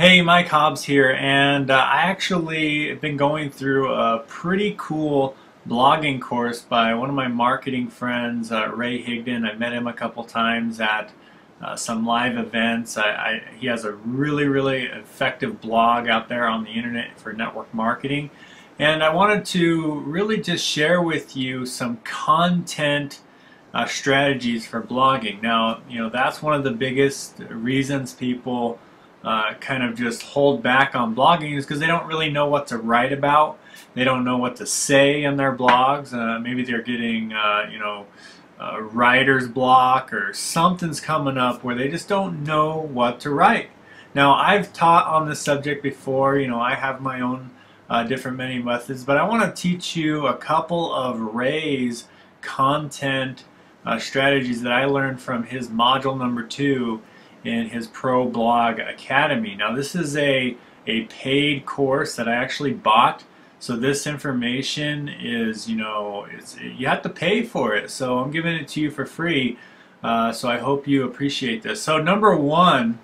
Hey, Mike Hobbs here, and I actually have been going through a pretty cool blogging course by one of my marketing friends, Ray Higdon. I met him a couple times at some live events. He has a really effective blog out there on the internet for network marketing, and I wanted to really just share with you some content strategies for blogging. Now, that's one of the biggest reasons people kind of just hold back on blogging is because they don't really know what to write about. They don't know what to say in their blogs. Maybe they're getting, writer's block or something's coming up where they just don't know what to write. Now, I've taught on this subject before. I have my own different many methods, but I want to teach you a couple of Ray's content strategies that I learned from his module number 2 in his Pro Blog Academy. Now, this is a paid course that I actually bought, so this information is, you have to pay for it, so I'm giving it to you for free, so I hope you appreciate this. So number one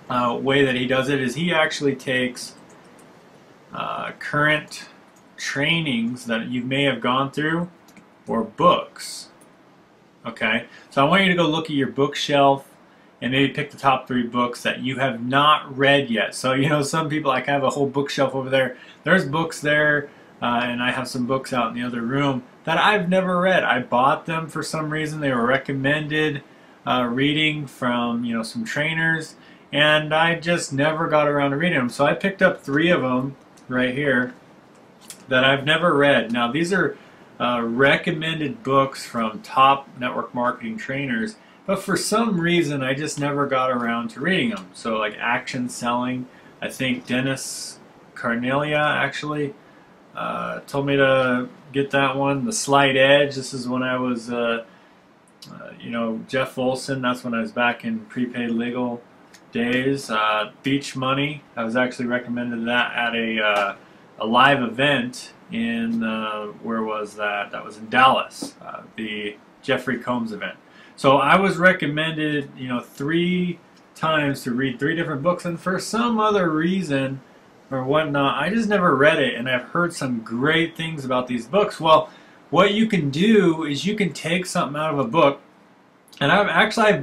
way that he does it is he actually takes current trainings that you may have gone through or books. Okay, so I want you to go look at your bookshelf and maybe pick the top 3 books that you have not read yet. So, some people, like, I have a whole bookshelf over there. There's books there, and I have some books out in the other room that I've never read. I bought them for some reason. They were recommended reading from, some trainers, and I just never got around to reading them. So I picked up 3 of them right here that I've never read. Now, these are recommended books from top network marketing trainers, but for some reason I just never got around to reading them. So like Action Selling, I think Dennis Carnelia actually told me to get that one. The Slight Edge, this is when I was, Jeff Olson, that's when I was back in prepaid legal days. Beach Money, I was actually recommended that at a live event in, where was that? That was in Dallas, the Jeffrey Combs event. So I was recommended, 3 times to read 3 different books, and for some other reason or whatnot, I just never read it, and I've heard some great things about these books. Well, what you can do is you can take something out of a book, and I've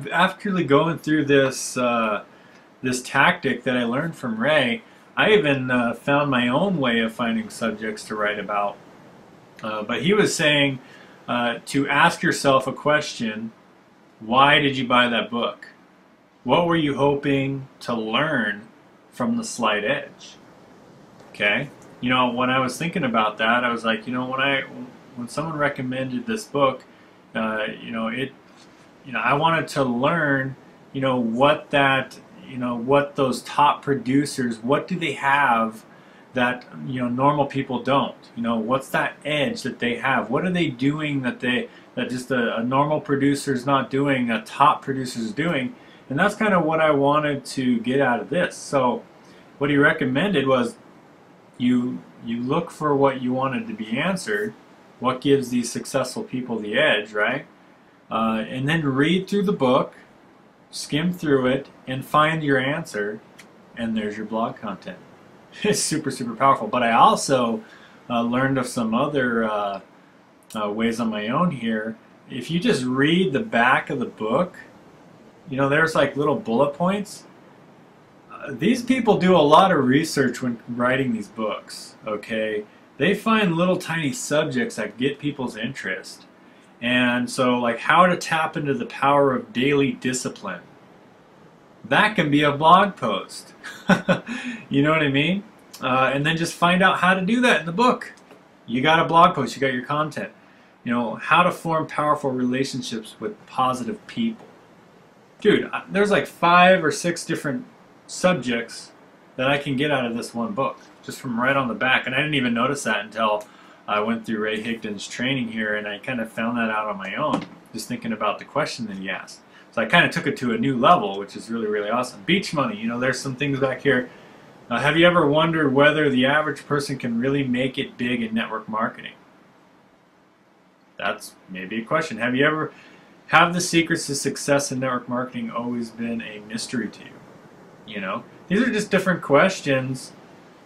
actually going through this this tactic that I learned from Ray. I even found my own way of finding subjects to write about. But he was saying to ask yourself a question: why did you buy that book? What were you hoping to learn from The Slight Edge? Okay, when I was thinking about that, I was like, when someone recommended this book, I wanted to learn, what those top producers, what do they have that normal people don't? What's that edge that they have? What are they doing that just a normal producer is not doing, a top producer is doing? And that's kind of what I wanted to get out of this. So what he recommended was you look for what you wanted to be answered, what gives these successful people the edge, right? And then read through the book, skim through it, and find your answer, and there's your blog content. It's super powerful. But I also learned of some other ways on my own here. If you just read the back of the book, there's like little bullet points. These people do a lot of research when writing these books, okay? They find little tiny subjects that get people's interest. And so, like, how to tap into the power of daily discipline. That can be a blog post. You know what I mean? And then just find out how to do that in the book. You got a blog post, you got your content. How to form powerful relationships with positive people. Dude, there's like 5 or 6 different subjects that I can get out of this one book, just from right on the back. And I didn't even notice that until I went through Ray Higdon's training here, and I kind of found that out on my own, just thinking about the question that he asked. So I kind of took it to a new level, which is really awesome. Beach Money, there's some things back here. Have you ever wondered whether the average person can really make it big in network marketing? That's maybe a question. Have the secrets to success in network marketing always been a mystery to you? These are just different questions.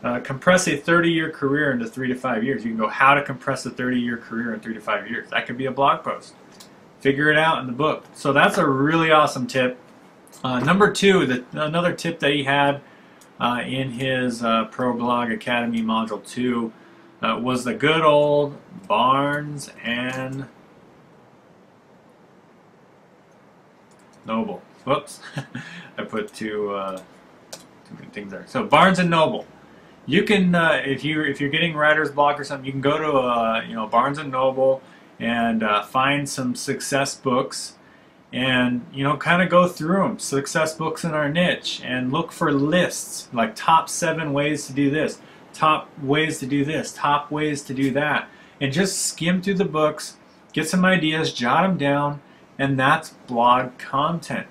Compress a 30-year career into 3 to 5 years. You can go how to compress a 30-year career in 3 to 5 years. That could be a blog post. Figure it out in the book. So that's a really awesome tip. Number two, another tip that he had in his Pro Blog Academy Module 2 was the good old Barnes and Noble. Whoops, I put too many things there. So Barnes and Noble. You can, if you're getting writer's block or something, you can go to Barnes and Noble and find some success books, and kind of go through them. Success books in our niche, and look for lists like top 7 ways to do this, top ways to do this, top ways to do that, and just skim through the books, get some ideas, jot them down, and that's blog content.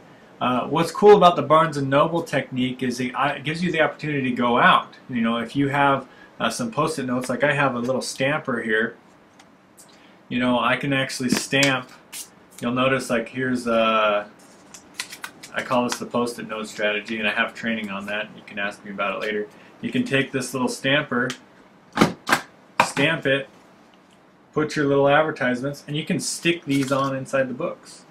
What's cool about the Barnes and Noble technique is it gives you the opportunity to go out. If you have some post-it notes, like I have a little stamper here, I can actually stamp. You'll notice, like, here's I call this the post-it note strategy, and I have training on that. You can ask me about it later. You can take this little stamper, stamp it, put your little advertisements, and you can stick these on inside the books.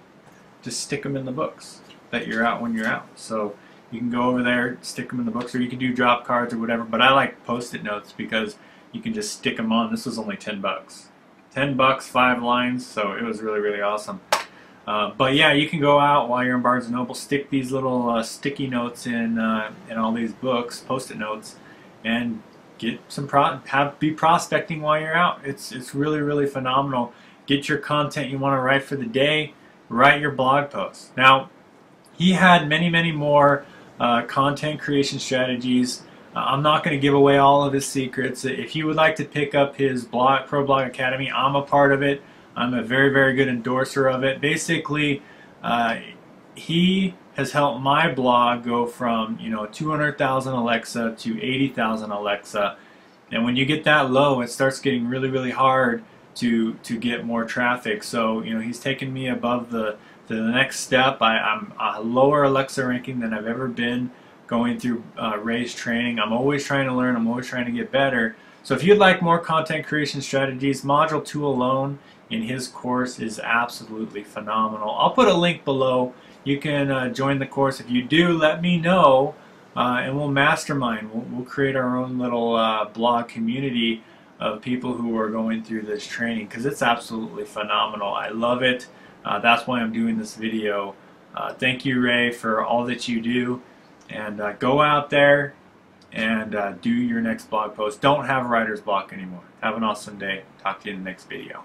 Just stick them in the books that you're out when you're out. So you can go over there, stick them in the books, or you can do drop cards or whatever. But I like post-it notes because you can just stick them on. This was only 10 bucks. 10 bucks, 5 lines, so it was really, really awesome. But yeah, you can go out while you're in Barnes & Noble, stick these little sticky notes in all these books, post-it notes, and get some be prospecting while you're out. It's really, really phenomenal. Get your content you want to write for the day, write your blog posts. Now, he had many, many more content creation strategies. I'm not going to give away all of his secrets. If you would like to pick up his Pro Blog Academy, I'm a part of it. I'm a very, very good endorser of it. Basically, he has helped my blog go from 200,000 Alexa to 80,000 Alexa. And when you get that low, it starts getting really, really hard to get more traffic. So he's taken me above the next step. I'm a lower Alexa ranking than I've ever been going through Ray's training. I'm always trying to learn. I'm always trying to get better. So if you'd like more content creation strategies, Module 2 alone in his course is absolutely phenomenal. I'll put a link below. You can join the course. If you do, let me know, and we'll mastermind. We'll create our own little blog community of people who are going through this training, because it's absolutely phenomenal. I love it. That's why I'm doing this video. Thank you, Ray, for all that you do. And go out there and do your next blog post. Don't have writer's block anymore. Have an awesome day. Talk to you in the next video.